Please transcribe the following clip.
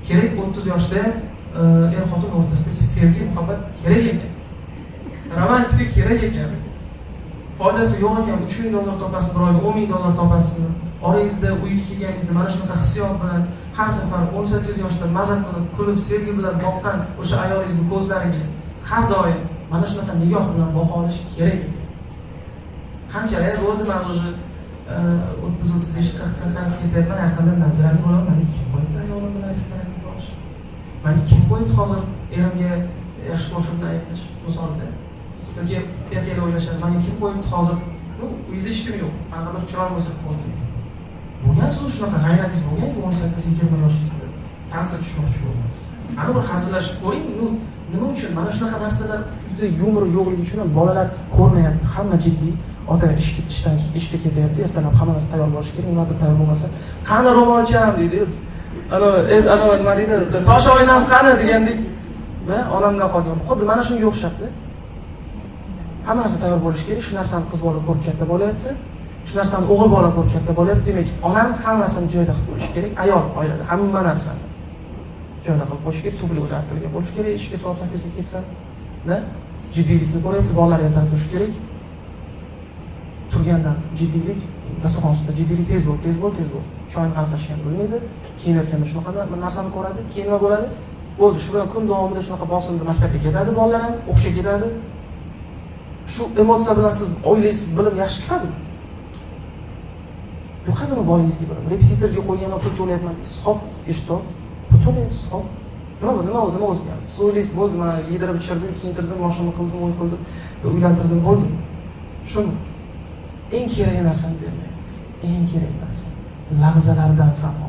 kerak 30 yoshda er xotin o'rtasidagi sevgi, muhabbat kerak ekan. Romantika kerak ekan. Foydasi yo'q ekan. 3000 dollar topasiz, bir oyda 10 ming dollar topasizmi? Orangizda uyga kelganingizda mana shunaqa hissiyot bilan har safar 18 yoshda maza qilib, kulib, sevgi bilan boqqan o'sha ayolingizning ko'zlariga har doim mana shunaqa nigoh bilan boqa olish kerak ekan. Qanchalar bo'ldi men o'zi 30-35 40 ketyapman, yaqinda nabirali bo'laman. Kim qo'yibdi ayolim bilan restoranga borish? Meni kim qo'yibdi hozir erimga yaxshi ko'rishimni aytmish misolda? Yoki erkaklar o'ylashadi, meni kim qo'yibdi hozir? Uyingizda hech kim yo'q. Mana bir chiroy o'sib qoldi. Bo'lgan so'z shunaqa g'ayratingiz bo'lgan 18-20 yoshingizda tansa tushmoqchi bo'lmaysiz. Mana bir hazillashib ko'ring, nima uchun mana shunaqa narsalar uyda yumor yo'qligi uchun ham bolalar ko'rmayapti. Hamma jiddiy. Ota ishga ketyapti, ertalab hammasi tayyor bo'lishi kerak. Nimadir tayyor bo'lmasa, qani ro'molcham deydi. Ana nima deydi? Tosh o'ynam qani degandek. Va onamdan qolgan. Xuddi mana shunga o'xshabdi. Hamma narsa tayyor bo'lishi kerak. Shu narsani qiz bola ko'p katta bo'lyapti. Shu narsani o'g'il bola ko'p katta bo'lyapti. Demak, onam hamma narsani joyida qilib qo'yishi kerak. Ayol oilada hamma narsani joyida qilib qo'yishi kerak. Tufli o'zi artilgan bo'lishi kerak. Ishga soat 8 ga ketsa, jiddiylikni ko'ryapti. Bolalar ertalab turishi kerak. Turgandan jiddiylik, dasturxon ustida jiddiylik tez bo'l. Choyni hal qilishni bilmaydi. Kiyinayotganda shunaqa narsani ko'radi. Keyin nima bo'ladi? Bo'ldi, shu bilan kun davomida shunaqa bosimda maktabga ketadi, bolalar ham o'qishga ketadi. Shu emotsiya bilan siz oilangiz bilan yaxshi kiradimi? Yo'qadimi bolangizga bilan? Repetitorga qo'yganman, pul to'layapman deysiz. Xo'p, ishto, pul to'laysiz, xo'p. Nima o'zgardi? Siz o'ylaysiz, bo'ldi, mana yedirib ichirdim, kiyintirdim, mashina qildim, uy qildim, uylantirdim, bo'ldi. Shuni eng kerak narsani bermaymiz. Eng kerak narsa lahzalardan zavq